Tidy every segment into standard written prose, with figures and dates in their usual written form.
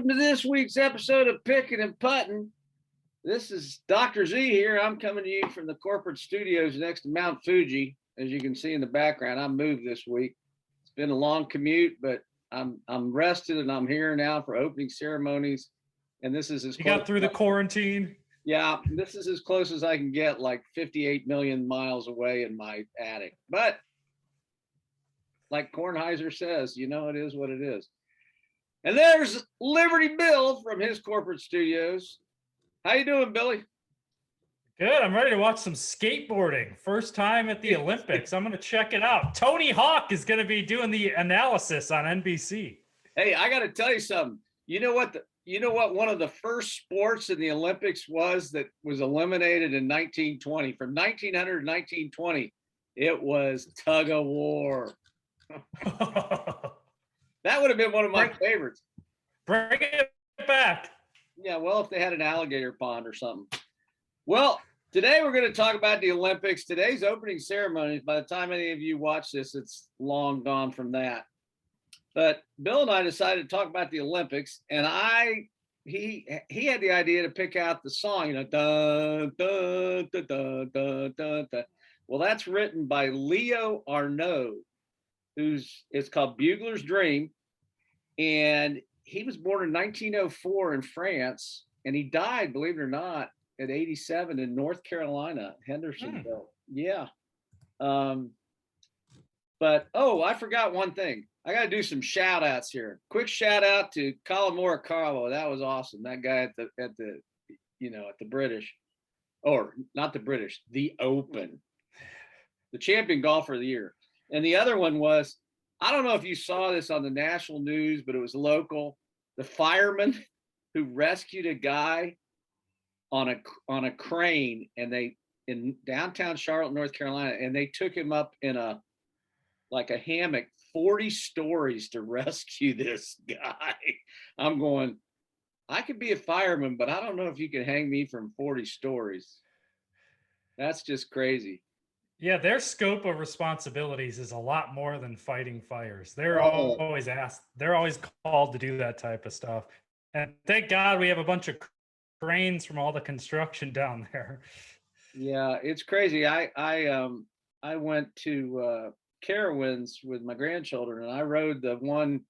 This week's episode of Picking and Putting. This is Dr. Z here. I'm coming to you from the corporate studios next to Mount Fuji. As you can see in the background, I moved this week. It's been a long commute, but I'm rested and I'm here now for opening ceremonies. And this is you got through the quarantine. Yeah, this is as close as I can get, like 58 million miles away in my attic. But like Kornheiser says, you know, it is what it is. And there's Liberty Bill from his corporate studios. How you doing, Billy? Good. I'm ready to watch some skateboarding. First time at the Olympics. I'm going to check it out. Tony Hawk is going to be doing the analysis on NBC. Hey, I got to tell you something. You know what one of the first sports in the Olympics was that was eliminated in 1920? From 1900 to 1920, it was tug of war. That would have been one of my favorites. Bring it back. Yeah, well, if they had an alligator pond or something. Well, today we're going to talk about the Olympics. Today's opening ceremonies. By the time any of you watch this, it's long gone from that. But Bill and I decided to talk about the Olympics, and he had the idea to pick out the song, you know, dun, dun, dun, dun, dun, dun, dun. Well, that's written by Leo Arnaud. It's called Bugler's Dream, and he was born in 1904 in France, and he died, believe it or not, at 87 in North Carolina, Hendersonville. Yeah. But I forgot one thing. I got to do some shout outs here. Quick shout out to Calamora Carlo. That was awesome. That guy at the British, or not the British, the Open, the champion golfer of the year. And the other one was, I don't know if you saw this on the national news, but it was local. The fireman who rescued a guy on a crane, and in downtown Charlotte, North Carolina, and they took him up in a hammock 40 stories to rescue this guy. I'm going, I could be a fireman, but I don't know if you can hang me from 40 stories. That's just crazy. Yeah, their scope of responsibilities is a lot more than fighting fires. They're always asked. They're always called to do that type of stuff. And thank God we have a bunch of cranes from all the construction down there. Yeah, it's crazy. I went to Carowinds with my grandchildren, and I rode the one.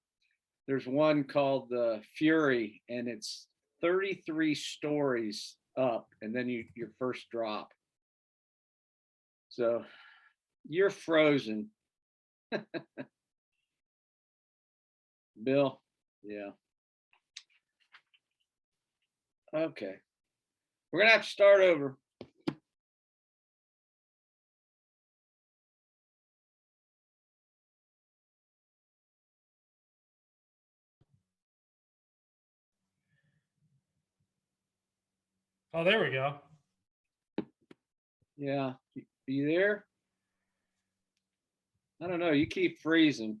There's one called the Fury, and it's 33 stories up, and then your first drop. So you're frozen. Bill, yeah. Okay. We're going to have to start over. Oh, there we go. Yeah. Are you there? I don't know. You keep freezing.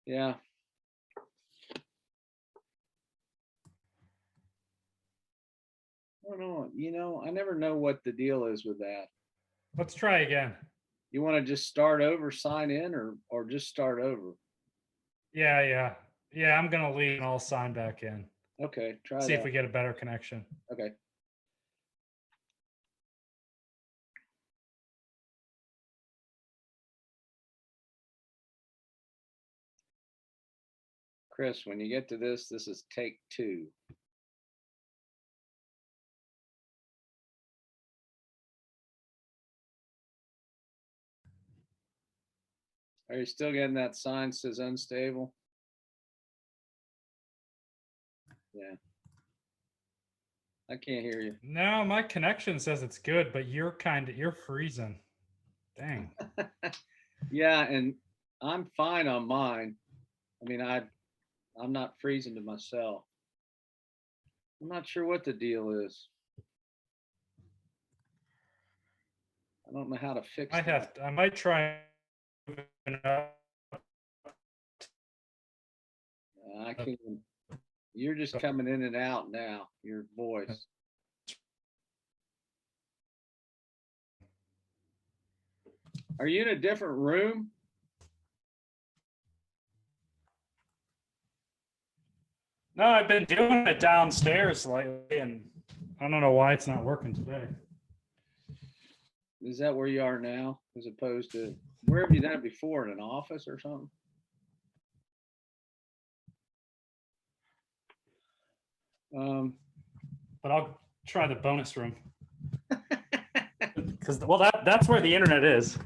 Yeah. I don't know. You know, I never know what the deal is with that. Let's try again. You want to just start over, sign in, or just start over? Yeah. I'm gonna leave and I'll sign back in. Okay, try. See if we get a better connection. Okay. Chris, when you get to this is take 2. Are you still getting that sign says unstable? Yeah. I can't hear you. No, my connection says it's good, but you're freezing. Dang. Yeah, and I'm fine on mine. I mean, I'm not freezing to myself. I'm not sure what the deal is. I don't know how to fix it. I might try up. I can't. You're just coming in and out now. Your voice. Are you in a different room? No, I've been doing it downstairs lately, and I don't know why it's not working today. Is that where you are now, as opposed to where have you done it before, in an office or something? But I'll try the bonus room because that's where the internet is.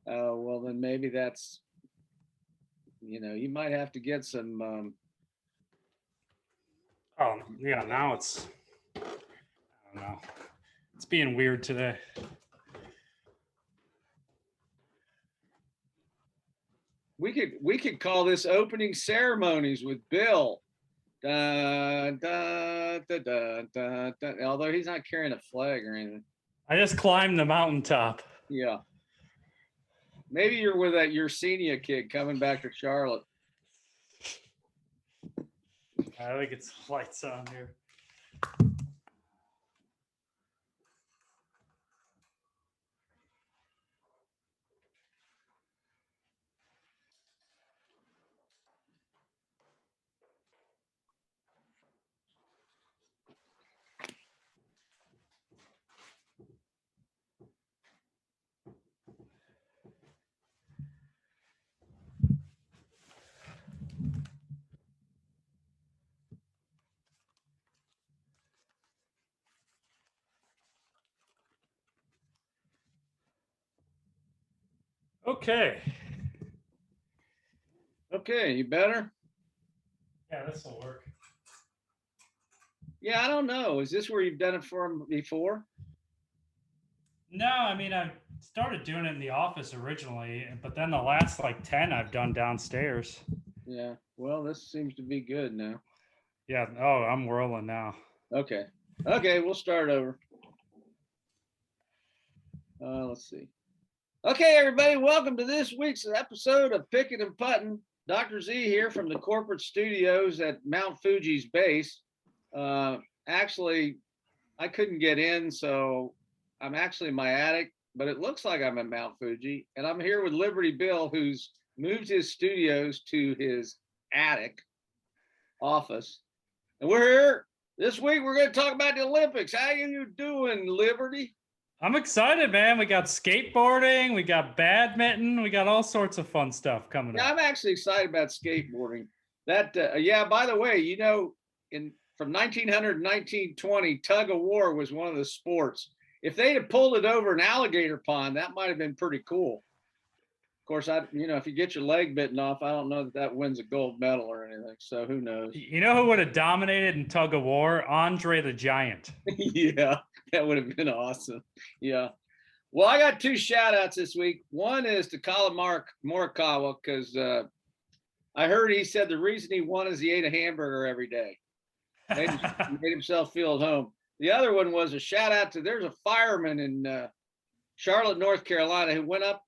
Oh, well, then maybe that's, you might have to get some. Oh yeah, now I don't know. It's being weird today. We could call this opening ceremonies with Bill. Dun, dun, dun, dun, dun, dun. Although he's not carrying a flag or anything. I just climbed the mountaintop. Yeah. Maybe you're with that Yersinia kid coming back to Charlotte. I think it's lights on here. Okay. Okay, you better? Yeah, this will work. Yeah, I don't know. Is this where you've done it for him before? No, I mean, I started doing it in the office originally, but then the last like 10 I've done downstairs. Yeah. Well, this seems to be good now. Yeah. Oh, I'm whirling now. Okay. Okay, we'll start over. Let's see. Okay, everybody, welcome to this week's episode of Picking and Putting. Dr. Z here from the corporate studios at Mount Fuji's base. Actually, I couldn't get in, so I'm actually in my attic, but it looks like I'm at Mount Fuji. And I'm here with Liberty Bill, who's moved his studios to his attic office. And we're here this week. We're going to talk about the Olympics. How you doing, Liberty? I'm excited, man. We got skateboarding, we got badminton, we got all sorts of fun stuff coming Yeah, up. I'm actually excited about skateboarding. That, yeah, by the way, from 1900 to 1920, tug of war was one of the sports. If they'd have pulled it over an alligator pond, that might have been pretty cool. Of course, if you get your leg bitten off, I don't know that wins a gold medal or anything. So who knows? You know who would have dominated in tug of war? Andre the Giant. Yeah, that would have been awesome. Yeah. Well, I got two shout outs this week. One is to Colin Morikawa, because I heard he said the reason he won is he ate a hamburger every day. Made himself feel at home. The other one was a shout out to, there's a fireman in Charlotte, North Carolina, who went up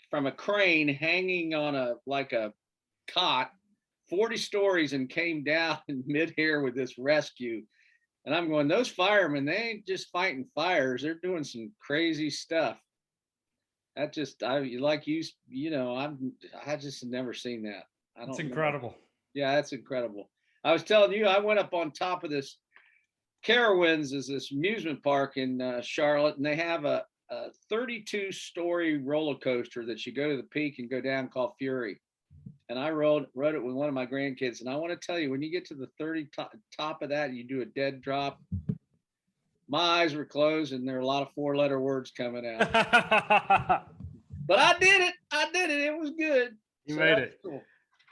from a crane hanging on a cot 40 stories and came down in midair with this rescue. And I'm going, those firemen, they ain't just fighting fires, they're doing some crazy stuff. That just, I just have never seen that. It's incredible. Yeah, that's incredible. I was telling you, I went up on top of this Carowinds, is this amusement park in Charlotte, and they have a 32-story roller coaster that you go to the peak and go down, called Fury. And I rode it with one of my grandkids. And I want to tell you, when you get to the top of that, you do a dead drop. My eyes were closed, and there are a lot of 4-letter words coming out. But I did it. It was good. You made it. Cool.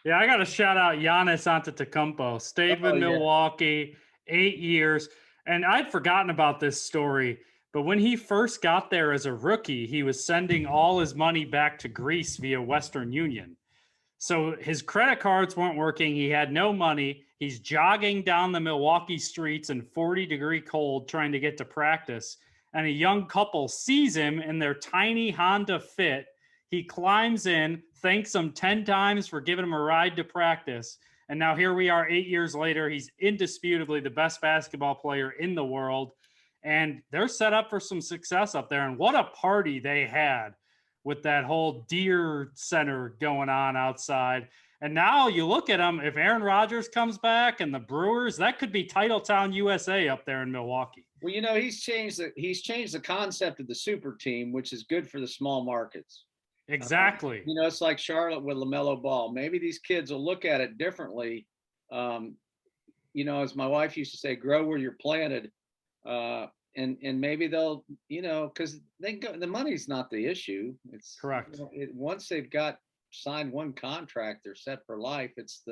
Yeah, I got to shout out Giannis Antetokounmpo. Stayed with Milwaukee 8 years. And I'd forgotten about this story. But when he first got there as a rookie, he was sending all his money back to Greece via Western Union. So his credit cards weren't working. He had no money. He's jogging down the Milwaukee streets in 40-degree cold trying to get to practice. And a young couple sees him in their tiny Honda Fit He climbs in, thanks him 10 times for giving him a ride to practice. And now here we are 8 years later. He's indisputably the best basketball player in the world. And they're set up for some success up there. And what a party they had with that whole Deer Center going on outside. And now you look at them, if Aaron Rodgers comes back and the Brewers, that could be Titletown USA up there in Milwaukee. Well, he's changed the concept of the super team, which is good for the small markets. Exactly. It's like Charlotte with LaMelo Ball. Maybe these kids will look at it differently. As my wife used to say, grow where you're planted. And maybe they'll, because the money's not the issue. It's correct. Once they've signed one contract, they're set for life. It's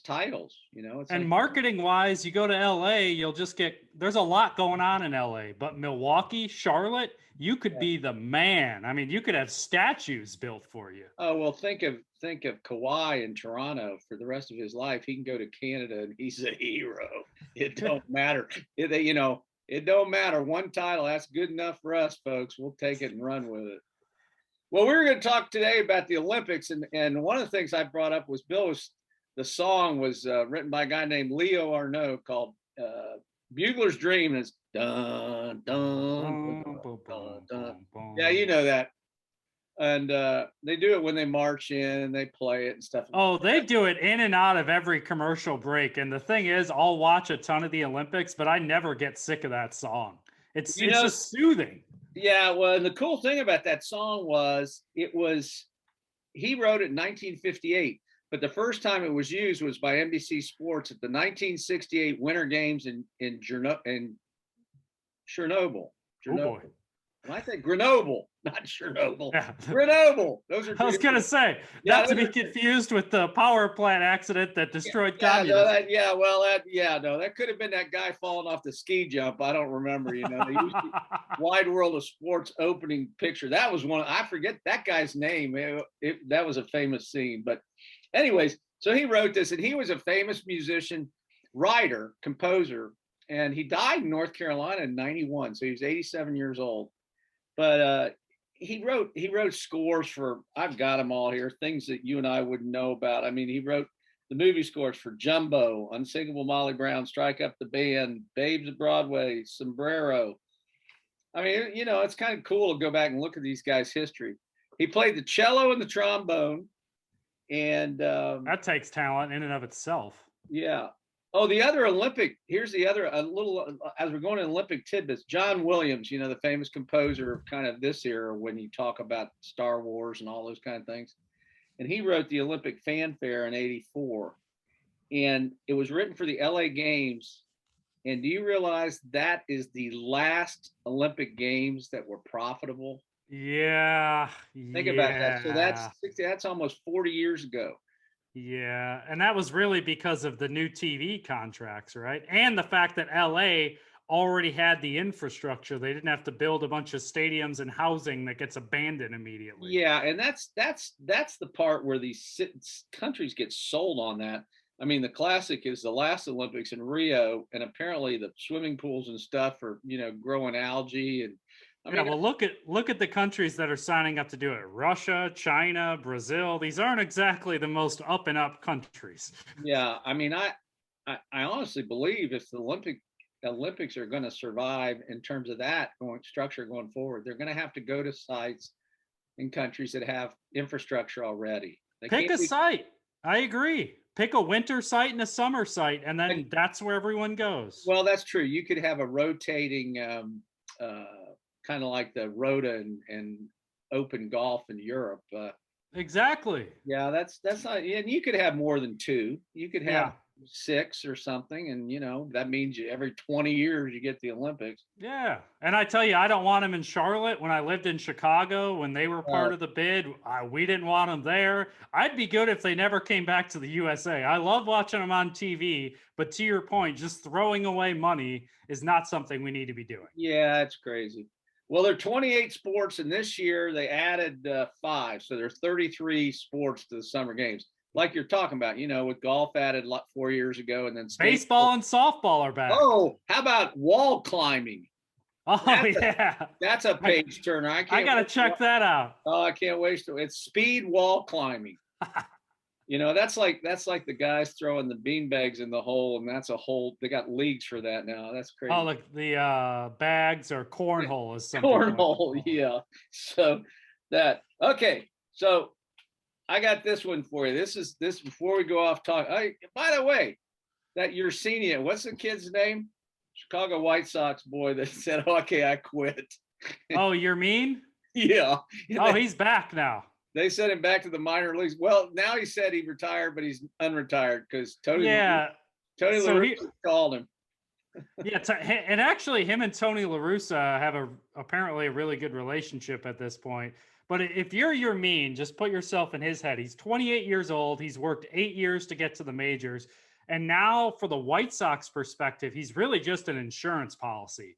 titles, and marketing wise, you go to LA, you'll just there's a lot going on in LA, but Milwaukee, Charlotte, you could be the man. I mean, you could have statues built for you. Oh, well, think of Kawhi in Toronto for the rest of his life. He can go to Canada and he's a hero. It don't matter. It don't matter. One title, that's good enough for us, folks. We'll take it and run with it. Well, we were going to talk today about the Olympics, and one of the things I brought up was the song was written by a guy named Leo Arnaud called Bugler's Dream, and it's dun, dun, dun, dun, dun. Yeah, you know that. And they do it when they march in and they play it and stuff. Oh, they do it in and out of every commercial break. And the thing is, I'll watch a ton of the Olympics, but I never get sick of that song. It's just soothing. Yeah, well, and the cool thing about that song was he wrote it in 1958, but the first time it was used was by NBC Sports at the 1968 Winter Games in Chernobyl. Oh boy. I think Grenoble, not Chernobyl. Yeah. Grenoble. Those are. I was going to say, not to be confused with the power plant accident that destroyed communism. That could have been that guy falling off the ski jump. I don't remember. They used the Wide World of Sports opening picture. That was one. I forget that guy's name. That was a famous scene. But, anyways, so he wrote this, and he was a famous musician, writer, composer, and he died in North Carolina in 91. So he was 87 years old. But he wrote scores for, I've got them all here, things that you and I wouldn't know about. I mean, he wrote the movie scores for Jumbo, Unsinkable Molly Brown, Strike Up the Band, Babes of Broadway, Sombrero. I mean, it's kind of cool to go back and look at these guys' history. He played the cello and the trombone. And that takes talent in and of itself. Yeah. Oh, the other Olympic, here's the other, as we're going to Olympic tidbits, John Williams, the famous composer of kind of this era when you talk about Star Wars and all those kind of things. And he wrote the Olympic fanfare in 84. And it was written for the LA Games. And do you realize that is the last Olympic Games that were profitable? Yeah. Think about that. So that's almost 40 years ago. Yeah, and that was really because of the new TV contracts, right? And the fact that LA already had the infrastructure. They didn't have to build a bunch of stadiums and housing that gets abandoned immediately. Yeah, and that's the part where these countries get sold on that. I mean, the classic is the last Olympics in Rio, and apparently the swimming pools and stuff are, growing algae and well, look at the countries that are signing up to do it. Russia, China, Brazil. These aren't exactly the most up and up countries. Yeah, I mean, I honestly believe if the Olympics are going to survive in terms of that structure going forward, they're going to have to go to sites in countries that have infrastructure already. Pick a site. I agree. Pick a winter site and a summer site, and then that's where everyone goes. Well, that's true. You could have a rotating kind of like the Rota and Open Golf in Europe. Exactly. Yeah, that's not. And you could have more than two. You could have 6 or something, and that means every 20 years you get the Olympics. Yeah, and I tell you, I don't want them in Charlotte. When I lived in Chicago, when they were part of the bid, we didn't want them there. I'd be good if they never came back to the USA. I love watching them on TV, but to your point, just throwing away money is not something we need to be doing. Yeah, it's crazy. Well, there are 28 sports, and this year they added 5. So there's 33 sports to the Summer Games. Like you're talking about, with golf added 4 years ago, and then baseball and softball are back. Oh, how about wall climbing? Oh That's a, yeah, that's a page turner. I I can't gotta wait check that out. oh, I can't wait to it's speed wall climbing. That's like the guys throwing the beanbags in the hole, and that's a whole they got leagues for that now. That's Oh, crazy. like the bags or cornhole, as some people like to Cornhole, call it. yeah. So that okay. So I got this one for you. This before we go off talk. By the way, that Yersinia, what's the kid's name? Chicago White Sox boy that said, "Okay, I quit." Oh, you're mean? Yeah, Oh, he's back now. they sent him back to the minor leagues. Well, now he said he retired, but he's unretired because Yeah. Tony La So Russa he, called him. yeah, and actually, him and Tony La Russa have apparently a really good relationship at this point. But if you're mean, just put yourself in his head. He's 28 years old. He's worked 8 years to get to the majors, and now, for the White Sox perspective, he's really just an insurance policy.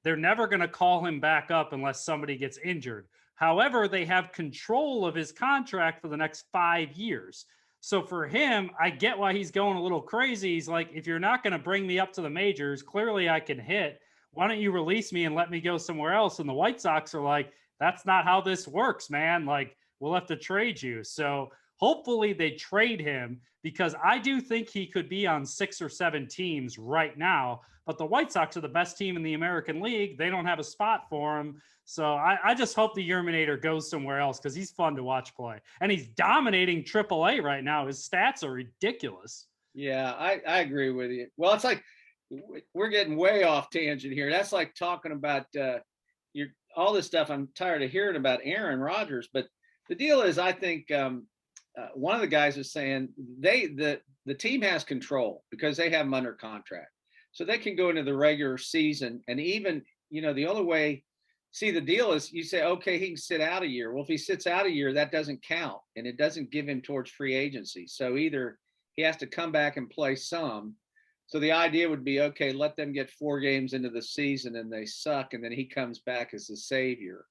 They're never going to call him back up unless somebody gets injured. However, they have control of his contract for the next 5 years. So for him, I get why he's going a little crazy. He's like, if you're not going to bring me up to the majors, clearly I can hit. Why don't you release me and let me go somewhere else? And the White Sox are like, that's not how this works, man. Like, we'll have to trade you. So hopefully they trade him, because I do think he could be on 6 or 7 teams right now. But the White Sox are the best team in the American League. They don't have a spot for him. So I just hope the Yerminator goes somewhere else, because he's fun to watch play. And he's dominating AAA right now. His stats are ridiculous. Yeah, I agree with you. Well, it's like we're getting way off tangent here. That's like talking about your all this stuff. I'm tired of hearing about Aaron Rodgers, but the deal is, I think one of the guys is saying the team has control because they have him under contract, so they can go into the regular season, and even the only way. See, the deal is you say, okay, he can sit out a year. Well, if he sits out a year, that doesn't count, and it doesn't give him towards free agency. So either he has to come back and play some. So the idea would be, okay, let them get 4 games into the season and they suck, and then he comes back as the savior.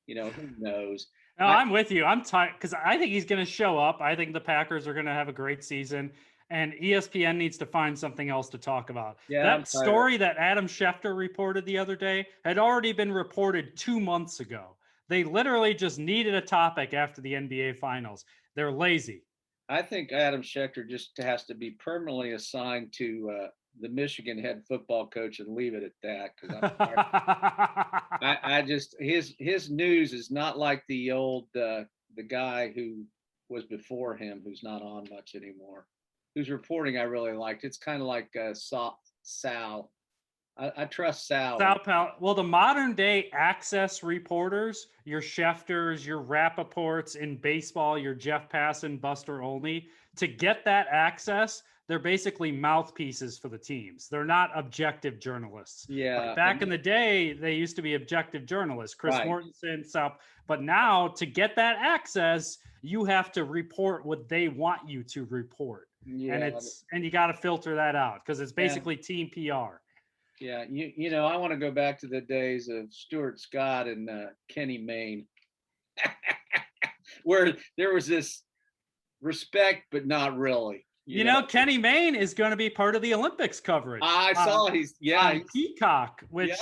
Who knows? No, I'm with you. I'm tired because I think he's going to show up. I think the Packers are going to have a great season, and ESPN needs to find something else to talk about. Yeah, that story that Adam Schefter reported the other day had already been reported 2 months ago. They literally just needed a topic after the NBA Finals. They're lazy. I think Adam Schefter just has to be permanently assigned to the Michigan head football coach and leave it at that, because I just his news is not like the old the guy who was before him, who's not on much anymore, whose reporting I really liked. It's kind of like Sal. I trust Sal. Well, the modern day access reporters, your Schefters, your Rappaports in baseball, your Jeff Passan, Buster Olney, to get that access, they're basically mouthpieces for the teams. They're not objective journalists. Yeah. Like back in the day, they used to be objective journalists, Chris Mortensen, stuff. But now, to get that access, you have to report what they want you to report. Yeah. And you got to filter that out, because it's basically team PR. Yeah, I want to go back to the days of Stuart Scott and Kenny Mayne, where there was this respect, but not really. You know, Kenny Mayne is going to be part of the Olympics coverage. I saw he's Peacock, which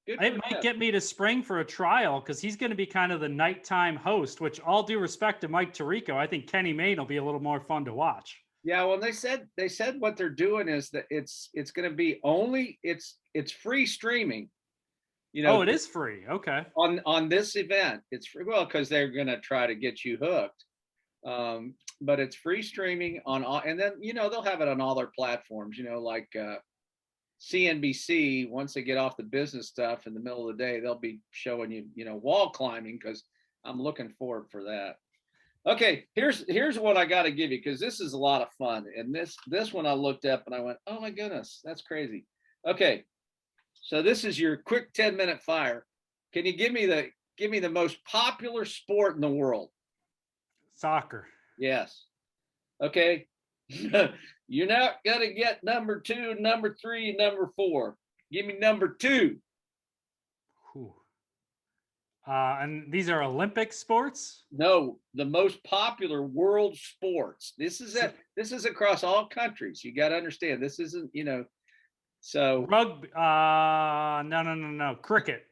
it might get me to spring for a trial, because he's going to be kind of the nighttime host. Which, all due respect to Mike Tirico, I think Kenny Mayne will be a little more fun to watch. Yeah, well, they said what they're doing is that it's going to be only it's free streaming. Oh, it is free. Okay. On this event, it's free. Well, because they're going to try to get you hooked. But it's free streaming on all, and then they'll have it on all their platforms. Like CNBC. Once they get off the business stuff in the middle of the day, they'll be showing you wall climbing, because I'm looking forward for that. Okay, here's what I got to give you, because this is a lot of fun. And this one I looked up and I went, oh my goodness, that's crazy. Okay, so this is your quick 10-minute fire. Can you give me the most popular sport in the world? Soccer. Yes. Okay. You're not gonna get number 2, number 3, number 4. Give me number 2. And these are Olympic sports? No, the most popular world sports. This is across all countries. You got to understand. This isn't, So, Rugby. No. Cricket.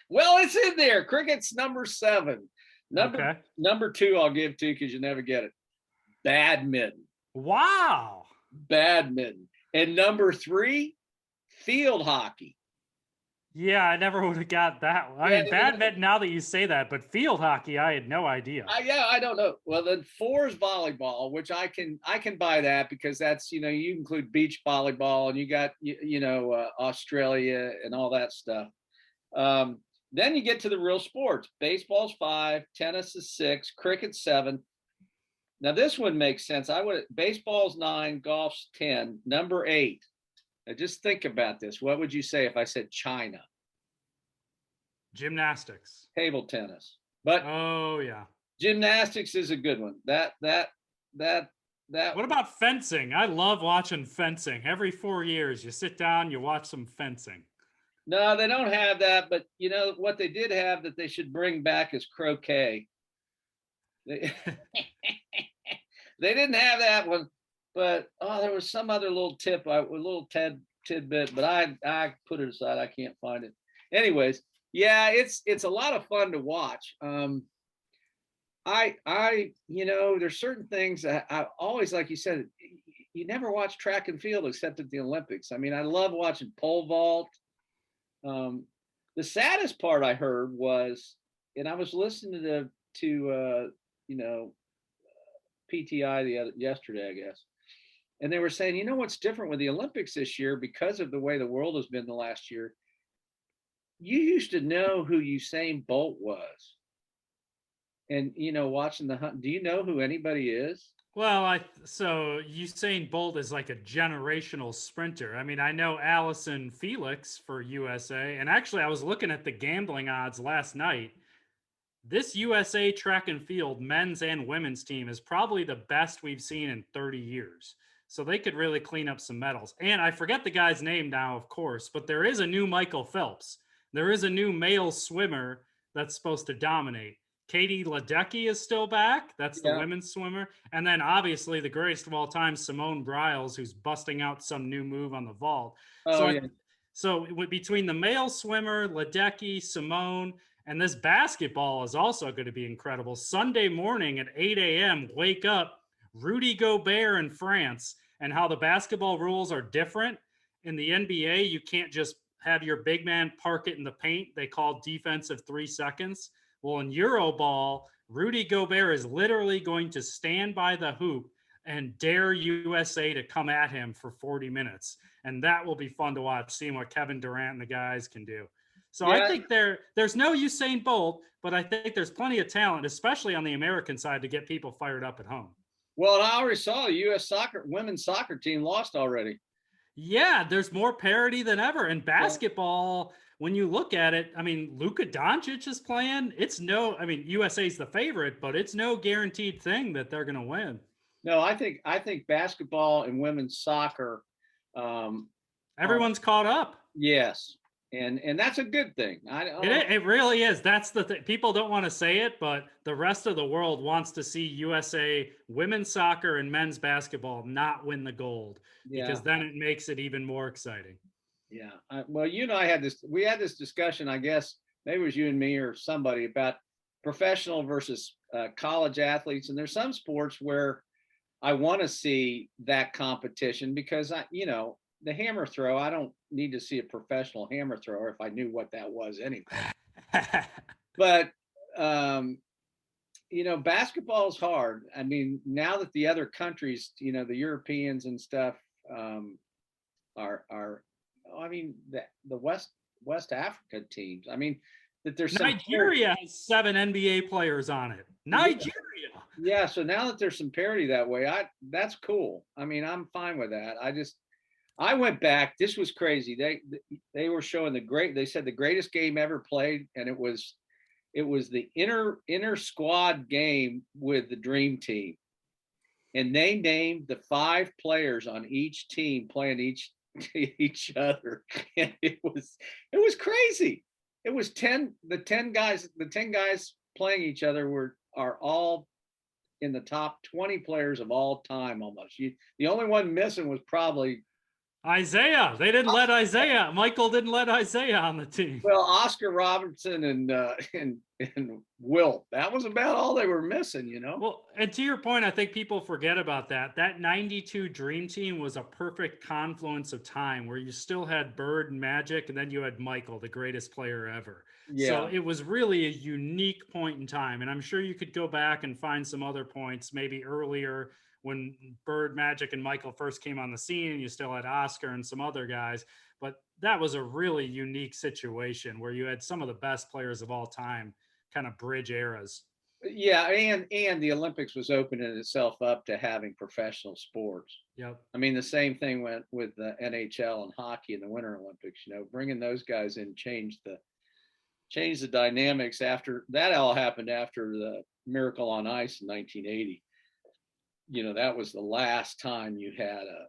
well, it's in there. Cricket's number 7. Okay. Number 2, I'll give to because you never get it. Badminton. Wow. Badminton. And number 3, field hockey. Yeah, I never would have got that one. I mean, badminton, now that you say that, but field hockey, I had no idea. Yeah, I don't know. Well, then 4 is volleyball, which I can buy that because that's, you include beach volleyball and you got, Australia and all that stuff. Then you get to the real sports. Baseball's 5, tennis is 6, cricket 7. Now this one makes sense. Baseball's 9, golf's 10, number 8. Now just think about this. What would you say if I said China? Gymnastics. Table tennis. But oh yeah. Gymnastics is a good one. That What about fencing? I love watching fencing. Every 4 years you sit down, you watch some fencing. No, they don't have that, but you know what they did have that they should bring back is croquet. They didn't have that one, but there was some other little tidbit, but I put it aside. I can't find it. Anyways, yeah, it's a lot of fun to watch. There's certain things that I always, like you said, you never watch track and field except at the Olympics. I mean, I love watching pole vault. The saddest part I heard was, and I was listening to PTI yesterday, I guess, and they were saying, what's different with the Olympics this year because of the way the world has been the last year. You used to know who Usain Bolt was, and watching the hunt. Do you know who anybody is? Well, so Usain Bolt is like a generational sprinter. I mean, I know Allison Felix for USA, and actually, I was looking at the gambling odds last night. This USA track and field men's and women's team is probably the best we've seen in 30 years. So they could really clean up some medals. And I forget the guy's name now, of course, but there is a new Michael Phelps. There is a new male swimmer that's supposed to dominate. Katie Ledecky is still back. That's the women's swimmer. And then obviously the greatest of all time, Simone Biles, who's busting out some new move on the vault. So between the male swimmer, Ledecky, Simone, and this basketball is also going to be incredible. Sunday morning at 8 a.m., wake up, Rudy Gobert in France, and how the basketball rules are different. In the NBA, you can't just have your big man park it in the paint. They call defensive 3 seconds. Well, in Euroball, Rudy Gobert is literally going to stand by the hoop and dare USA to come at him for 40 minutes. And that will be fun to watch, seeing what Kevin Durant and the guys can do. So I think there's no Usain Bolt, but I think there's plenty of talent, especially on the American side, to get people fired up at home. Well, I already saw the U.S. women's soccer team lost already. Yeah, there's more parity than ever. In basketball, when you look at it, I mean, Luka Doncic is playing. USA's the favorite, but it's no guaranteed thing that they're going to win. No, I think basketball and women's soccer. Everyone's caught up. Yes. And that's a good thing. It really is. That's the thing. People don't want to say it, but the rest of the world wants to see USA women's soccer and men's basketball not win the gold, because then it makes it even more exciting. Yeah. We had this discussion, I guess, maybe it was you and me or somebody, about professional versus college athletes. And there's some sports where I want to see that competition because the hammer throw, I don't need to see a professional hammer thrower if I knew what that was anyway. But, basketball is hard. I mean, now that the other countries, the Europeans and stuff the West Africa teams, I mean, that there's Nigeria has 7 NBA players on it. Nigeria. Yeah. So now that there's some parity that way, that's cool. I mean, I'm fine with that. I went back. This was crazy. They were showing they said the greatest game ever played, and it was the inner squad game with the dream team, and they named the 5 players on each team playing each other, and it was crazy. It was 10 guys playing each other are all in the top 20 players of all time almost. The only one missing was probably Isaiah. They didn't let Isaiah. Michael didn't let Isaiah on the team. Well, Oscar Robertson and Wilt. That was about all they were missing, you know. Well, and to your point, I think people forget about that. That 92 Dream Team was a perfect confluence of time where you still had Bird and Magic, and then you had Michael, the greatest player ever. So Yeah. it was really a unique point in time. And I'm sure you could go back and find some other points, maybe earlier when Bird, Magic, and Michael first came on the scene, and you still had Oscar and some other guys. But that was a really unique situation where you had some of the best players of all time kind of bridge eras. Yeah, and the Olympics was opening itself up to having professional sports. Yep. I mean, the same thing went with the NHL and hockey in the Winter Olympics. You know, bringing those guys in changed the dynamics. After that, all happened after the Miracle on Ice in 1980. You know, that was the last time you had a.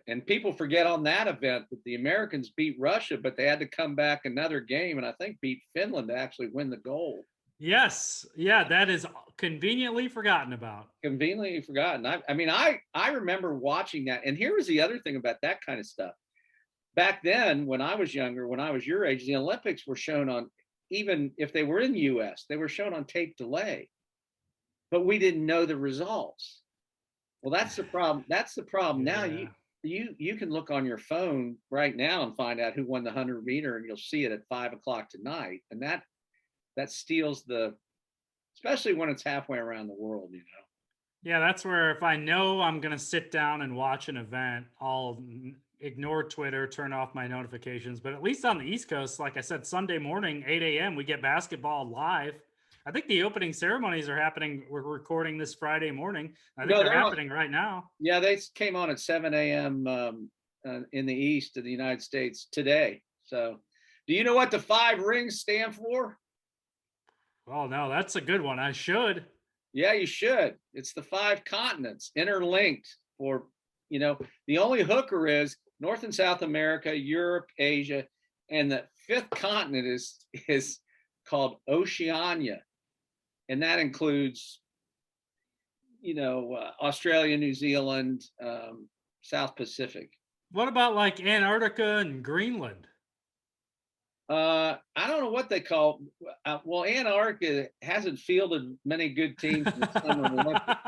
And people forget on that event that the Americans beat Russia, but they had to come back another game and I think beat Finland to actually win the gold. Yes. Yeah, that is conveniently forgotten about. Conveniently forgotten. I remember watching that. And here was the other thing about that kind of stuff. Back then, when I was younger, when I was your age, the Olympics were shown on, even if they were in the US, they were shown on tape delay. But we didn't know the results. Well, that's the problem. That's the problem. Now Yeah. you can look on your phone right now and find out who won the 100 meter, and you'll see it at 5 o'clock tonight. And that steals the, especially when it's halfway around the world, you know. Yeah, that's where if I know I'm going to sit down and watch an event, I'll ignore Twitter, turn off my notifications. But at least on the East Coast, like I said, Sunday morning, 8 a.m., we get basketball live. I think the opening ceremonies are happening. We're recording this Friday morning. I think they're happening right now. Yeah, they came on at 7 a.m. In the east of the United States today. So, do you know what the 5 rings stand for? Oh, no, that's a good one. I should. Yeah, you should. It's the 5 continents interlinked. For, you know, the only hooker is North and South America, Europe, Asia, and the 5th continent is called Oceania, and that includes, you know, Australia, New Zealand, South Pacific. What about like Antarctica and Greenland? I don't know what they call. Well, Antarctica hasn't fielded many good teams in the Summer Olympics.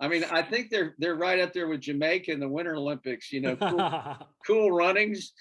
I mean, I think they're right up there with Jamaica in the Winter Olympics. You know, cool runnings.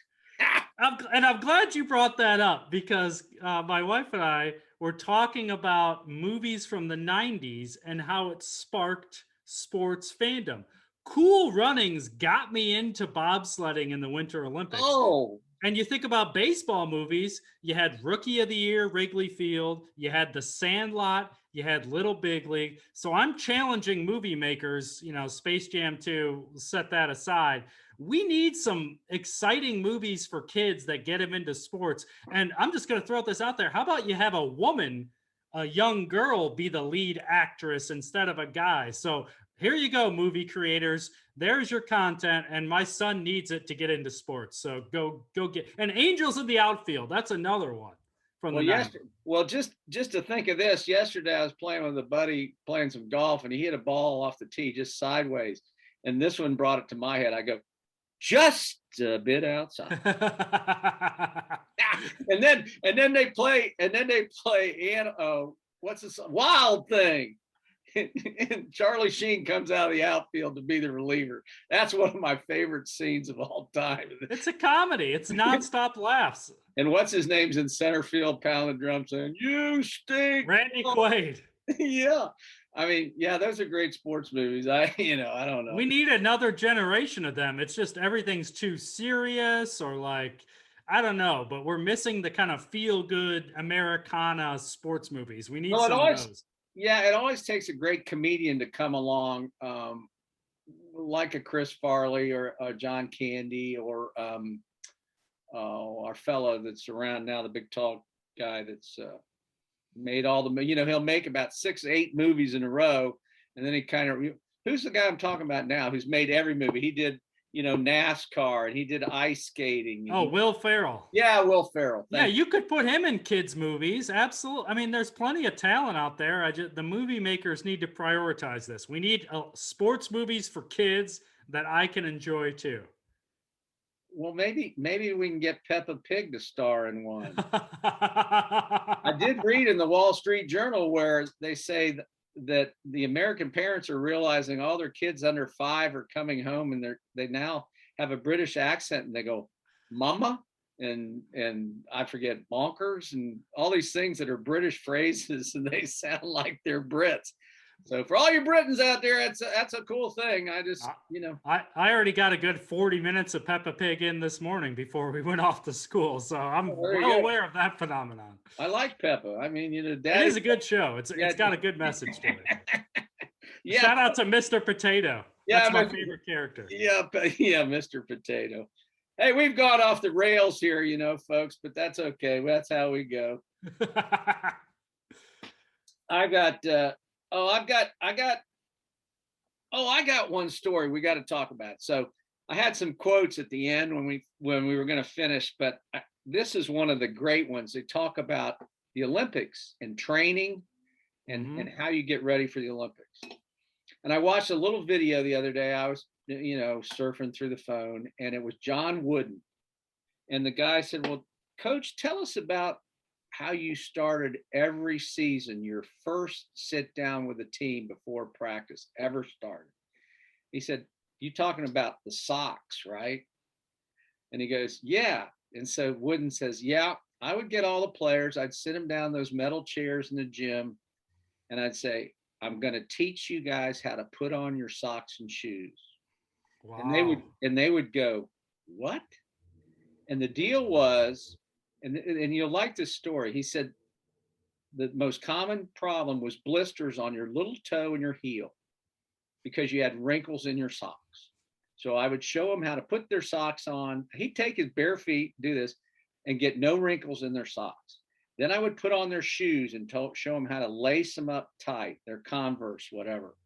I'm glad you brought that up because my wife and I were talking about movies from the 90s and how it sparked sports fandom. Cool Runnings got me into bobsledding in the Winter Olympics. Oh. And you think about baseball movies, you had Rookie of the Year, Wrigley Field, you had The Sandlot, you had Little Big League. So I'm challenging movie makers, you know, Space Jam 2, set that aside. We need some exciting movies for kids that get them into sports. And I'm just going to throw this out there. How about you have a woman, a young girl, be the lead actress instead of a guy? So here you go, movie creators. There's your content, and my son needs it to get into sports. So go get. And Angels in the Outfield. That's another one from the 90s. Well, just to think of this, yesterday I was playing with a buddy, playing some golf, and he hit a ball off the tee just sideways, and this one brought it to my head. I go, just a bit outside. and then they play and what's this Wild Thing. And Charlie Sheen comes out of the outfield to be the reliever. That's one of my favorite scenes of all time. It's a comedy. It's nonstop laughs. And what's his name's in center field, pounding drums, saying, "You stink." Randy Quaid. Yeah. I mean, yeah, those are great sports movies. I don't know. We need another generation of them. It's just everything's too serious, or like, I don't know, but we're missing the kind of feel-good Americana sports movies. We need some of those. Yeah, it always takes a great comedian to come along, like a Chris Farley or John Candy or our fellow that's around now, the big tall guy that's made all the, he'll make about 6, 8 movies in a row, and then he kind of, who's the guy I'm talking about now who's made every movie? He did, NASCAR, and he did ice skating. Oh, Will Ferrell. Yeah, Will Ferrell. Yeah, you could put him in kids' movies. Absolutely. I mean, there's plenty of talent out there. The movie makers need to prioritize this. We need sports movies for kids that I can enjoy too. Well, maybe we can get Peppa Pig to star in one. I did read in the Wall Street Journal where they say that the American parents are realizing all their kids under 5 are coming home and they now have a British accent and they go, "Mama," and I forget, bonkers, and all these things that are British phrases, and they sound like they're Brits. So for all you Britons out there, that's a cool thing. I just, I already got a good 40 minutes of Peppa Pig in this morning before we went off to school, so I'm well aware of that phenomenon. I like Peppa. I mean, Daddy, it is a good show. It's got a good message to it. Yeah. Shout out to Mr. Potato. Yeah, that's my favorite character. Yeah, Mr. Potato. Hey, we've gone off the rails here, folks, but that's okay. That's how we go. I got one story we got to talk about. So I had some quotes at the end when we were going to finish, but this is one of the great ones. They talk about the Olympics and training and how you get ready for the Olympics. And I watched a little video the other day. I was, surfing through the phone, and it was John Wooden. And the guy said, "Well, Coach, tell us about how you started every season, your first sit down with a team before practice ever started." He said, "You talking about the socks, right?" And he goes, "Yeah." And so Wooden says, "Yeah, I would get all the players. I'd sit them down those metal chairs in the gym, and I'd say, 'I'm going to teach you guys how to put on your socks and shoes.'" Wow. And they would go, "What?" And the deal was, and you'll like this story. He said the most common problem was blisters on your little toe and your heel because you had wrinkles in your socks. So I would show them how to put their socks on. He'd take his bare feet, do this, and get no wrinkles in their socks. Then I would put on their shoes and show them how to lace them up tight, their Converse, whatever.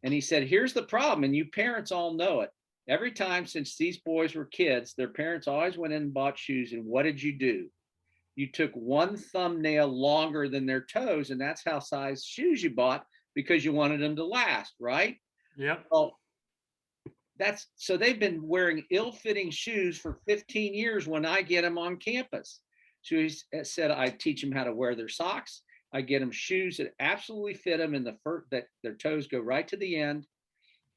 And he said, "Here's the problem," and you parents all know it. Every time since these boys were kids, their parents always went in and bought shoes. And what did you do? You took one thumbnail longer than their toes, and that's how size shoes you bought because you wanted them to last, right? Yep. Well, so they've been wearing ill-fitting shoes for 15 years when I get them on campus. So he said, I teach them how to wear their socks. I get them shoes that absolutely fit them in that their toes go right to the end.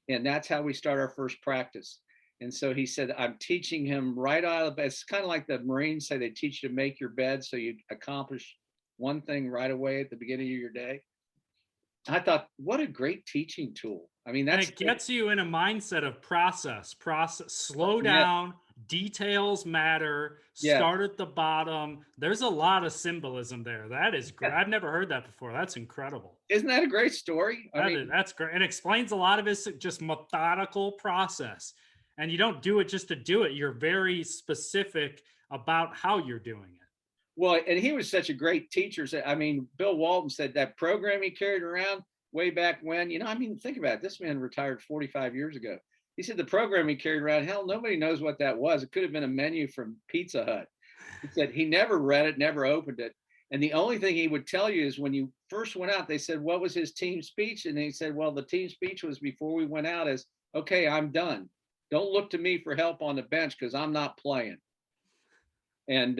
And that's how we start our first practice. And so he said, I'm teaching him right out of the bed. It's kind of like the Marines say they teach you to make your bed so you accomplish one thing right away at the beginning of your day. I thought, what a great teaching tool. I mean, it gets you in a mindset of process, slow down, details matter, start at the bottom. There's a lot of symbolism there. That is great. I've never heard that before. That's incredible. Isn't that a great story? That's great. It explains a lot of his just methodical process. And you don't do it just to do it. You're very specific about how you're doing it. Well, and he was such a great teacher. I mean, Bill Walton said that program he carried around way back when, think about it. This man retired 45 years ago. He said the program he carried around, hell, nobody knows what that was. It could have been a menu from Pizza Hut. He said he never read it, never opened it. And the only thing he would tell you is when you first went out, they said, what was his team speech? And he said, well, the team speech was before we went out is, okay, I'm done. Don't look to me for help on the bench because I'm not playing. And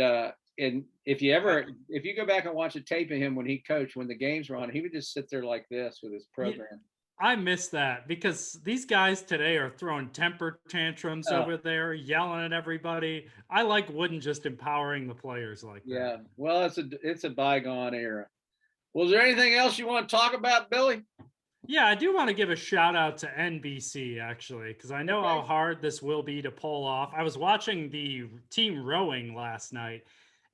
if you go back and watch a tape of him when he coached, when the games were on, he would just sit there like this with his program. I miss that because these guys today are throwing temper tantrums over there, yelling at everybody. I like Wooden just empowering the players like that. Yeah, well, it's a bygone era. Well, is there anything else you want to talk about, Billy? Yeah, I do want to give a shout out to NBC actually, because I know how hard this will be to pull off. I was watching the team rowing last night,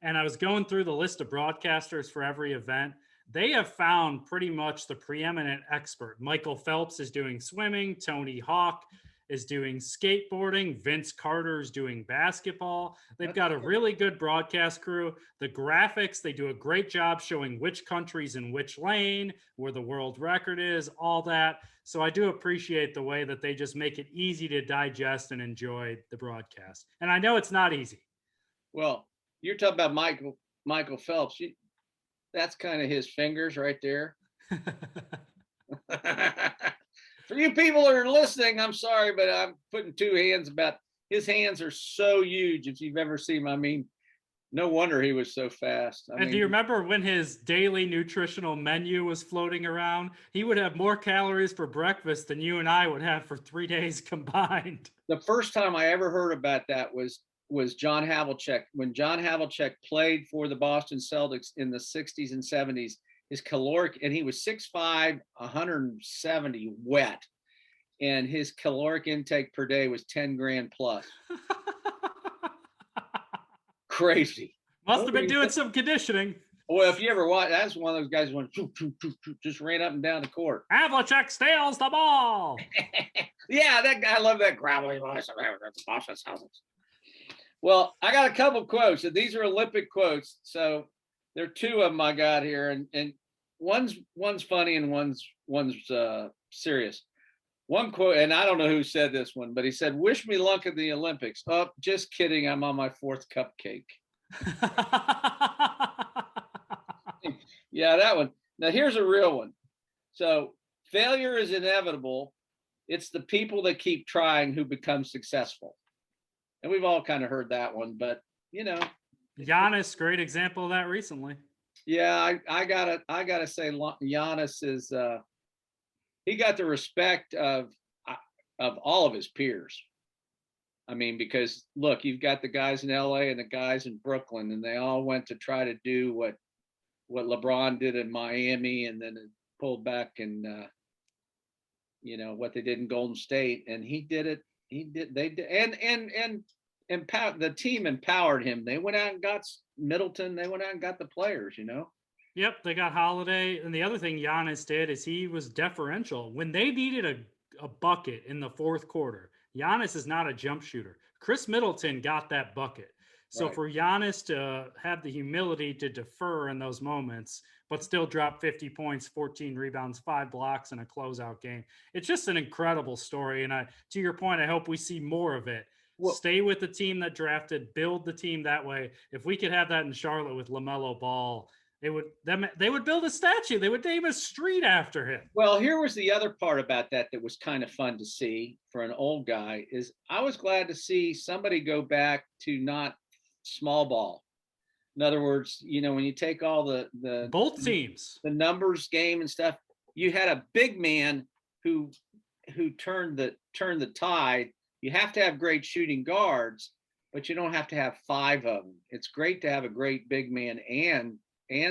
and I was going through the list of broadcasters for every event. They have found pretty much the preeminent expert. Michael Phelps is doing swimming. Tony Hawk is doing skateboarding. Vince Carter is doing basketball. They've got a really good broadcast crew. The graphics, they do a great job showing which country's in which lane, where the world record is, all that. So I do appreciate the way that they just make it easy to digest and enjoy the broadcast. And I know it's not easy. Well, you're talking about Michael Phelps. That's kind of his fingers right there. For you people that are listening, I'm sorry, but I'm putting two hands about. His hands are so huge. If you've ever seen him, I mean, no wonder he was so fast. I And mean, do you remember when his daily nutritional menu was floating around? He would have more calories for breakfast than you and I would have for 3 days combined. the first time I ever heard about that was John Havlicek. When John Havlicek played for the Boston Celtics in the 60s and 70s, his caloric, and he was 6'5", 170 wet, and his caloric intake per day was 10 grand plus. Crazy. Must have been doing some conditioning. Well, if you ever watch, that's one of those guys who went just ran up and down the court. Havlicek steals the ball. Yeah, that guy. I love that gravelly voice. Well, I got a couple quotes, and these are Olympic quotes. So there are two of them I got here, and one's funny and one's serious. One quote, and I don't know who said this one, but he said, "Wish me luck at the Olympics." Oh, just kidding. I'm on my fourth cupcake. Yeah, that one. Now here's a real one. So failure is inevitable. It's the people that keep trying who become successful. And we've all kind of heard that one, but Giannis, great example of that recently. Yeah, I gotta say, Giannis is he got the respect of all of his peers. I mean, because look, you've got the guys in LA and the guys in Brooklyn, and they all went to try to do what LeBron did in Miami, and then it pulled back, and what they did in Golden State, and he did it. He did. They did, and empower the team empowered him. They went out and got Middleton. They went out and got the players. Yep, they got Holiday. And the other thing Giannis did is he was deferential. When they needed a bucket in the fourth quarter, Giannis is not a jump shooter. Chris Middleton got that bucket. So Right. for Giannis to have the humility to defer in those moments, but still drop 50 points, 14 rebounds, 5 blocks, and a closeout game, it's just an incredible story. And to your point, I hope we see more of it. Well, stay with the team that drafted, build the team that way. If we could have that in Charlotte with LaMelo Ball, they would build a statue. They would name a street after him. Well, here was the other part about that was kind of fun to see for an old guy is I was glad to see somebody go back to not small ball. In other words, when you take all the both teams, the numbers game and stuff, you had a big man who turned the tide. You have to have great shooting guards, but you don't have to have 5 of them. It's great to have a great big man and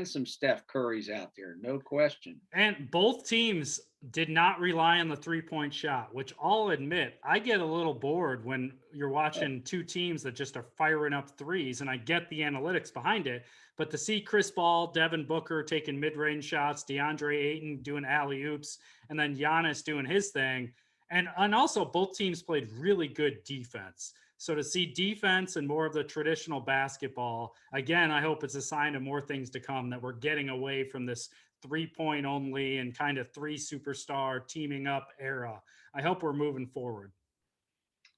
some Steph Curry's out there, no question. And both teams did not rely on the 3-point shot, which I'll admit, I get a little bored when you're watching two teams that just are firing up threes, and I get the analytics behind it. But to see Chris Paul, Devin Booker taking mid-range shots, DeAndre Ayton doing alley-oops, and then Giannis doing his thing, and also both teams played really good defense. So to see defense and more of the traditional basketball, again, I hope it's a sign of more things to come, that we're getting away from this 3-point only and kind of 3 superstar teaming up era. I hope we're moving forward.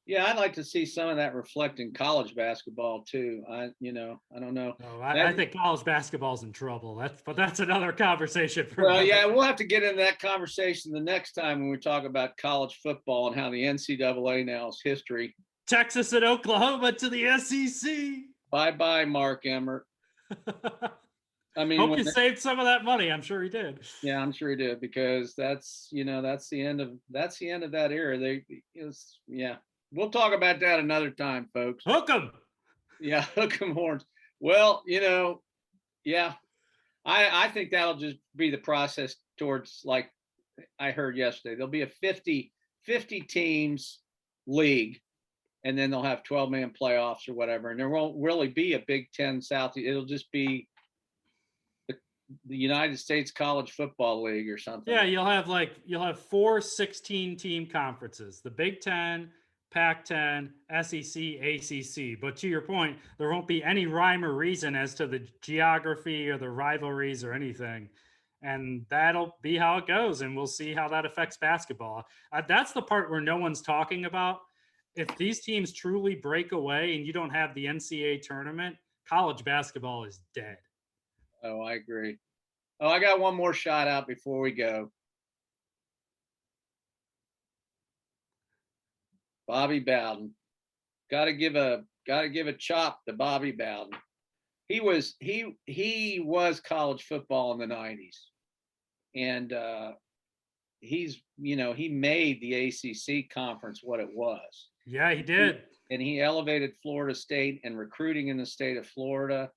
Yeah, I'd like to see some of that reflect in college basketball too. I don't know. I think college basketball's in trouble. But that's another conversation. Yeah, we'll have to get into that conversation the next time when we talk about college football and how the NCAA now is history. Texas and Oklahoma to the SEC. Bye, Mark Emmert. I mean, hope you saved some of that money. I'm sure he did. Yeah, I'm sure he did, because that's the end of that era. We'll talk about that another time, folks. Hook 'em. Yeah, hook 'em horns. Well, yeah, I think that'll just be the process towards, like I heard yesterday, there'll be a 50 teams league, and then they'll have 12-man playoffs or whatever, and there won't really be a Big Ten South. It'll just be the United States College Football League or something. Yeah, you'll have 4 16-team conferences: the Big Ten, Pac-10, SEC, ACC. But to your point, there won't be any rhyme or reason as to the geography or the rivalries or anything. And that'll be how it goes, and we'll see how that affects basketball. That's the part where no one's talking about. If these teams truly break away and you don't have the NCAA tournament, college basketball is dead. Oh, I agree. Oh, I got one more shot out before we go. Bobby Bowden. Got to give a chop to Bobby Bowden. He was college football in the 90s, and he made the ACC conference what it was. Yeah, he did. And he elevated Florida State and recruiting in the state of Florida.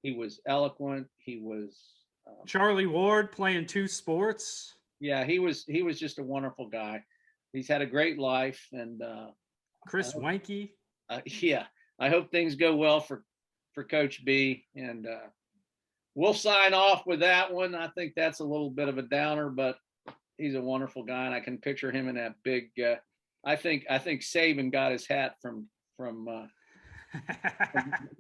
He was eloquent. He was Charlie Ward playing 2 sports. Yeah, he was just a wonderful guy. He's had a great life, and Chris Weinke. Yeah, I hope things go well for Coach B, and we'll sign off with that one. I think that's a little bit of a downer, but he's a wonderful guy, and I can picture him in that big. I think Saban got his hat from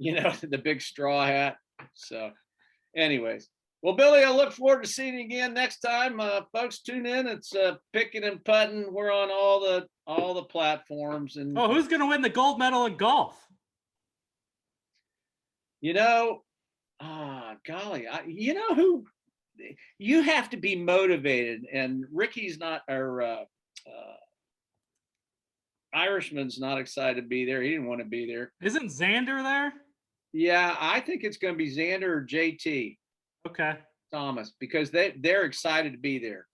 the big straw hat. So, anyways. Well, Billy, I look forward to seeing you again next time. Folks, tune in. It's Picking and Putting. We're on all the platforms. And who's going to win the gold medal in golf? Golly, who? You have to be motivated, and Ricky's not, or Irishman's not excited to be there. He didn't want to be there. Isn't Xander there? Yeah, I think it's going to be Xander or JT. Okay. Thomas, because they're excited to be there.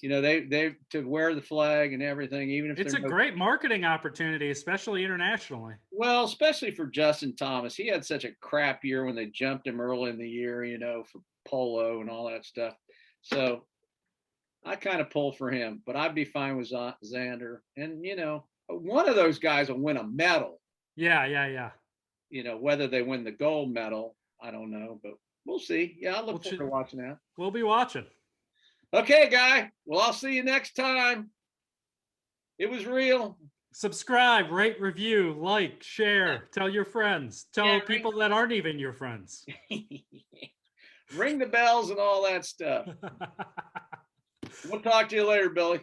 They to wear the flag and everything, even if it's a great marketing opportunity, especially internationally. Well, especially for Justin Thomas. He had such a crap year when they jumped him early in the year, for polo and all that stuff. So I kind of pull for him, but I'd be fine with Xander. And, one of those guys will win a medal. Yeah. Whether they win the gold medal, I don't know, but we'll see. Yeah, I look forward to watching that. We'll be watching. Okay, guy. Well, I'll see you next time. It was real. Subscribe, rate, review, like, share, tell your friends. Tell people that aren't even your friends. Ring the bells and all that stuff. We'll talk to you later, Billy.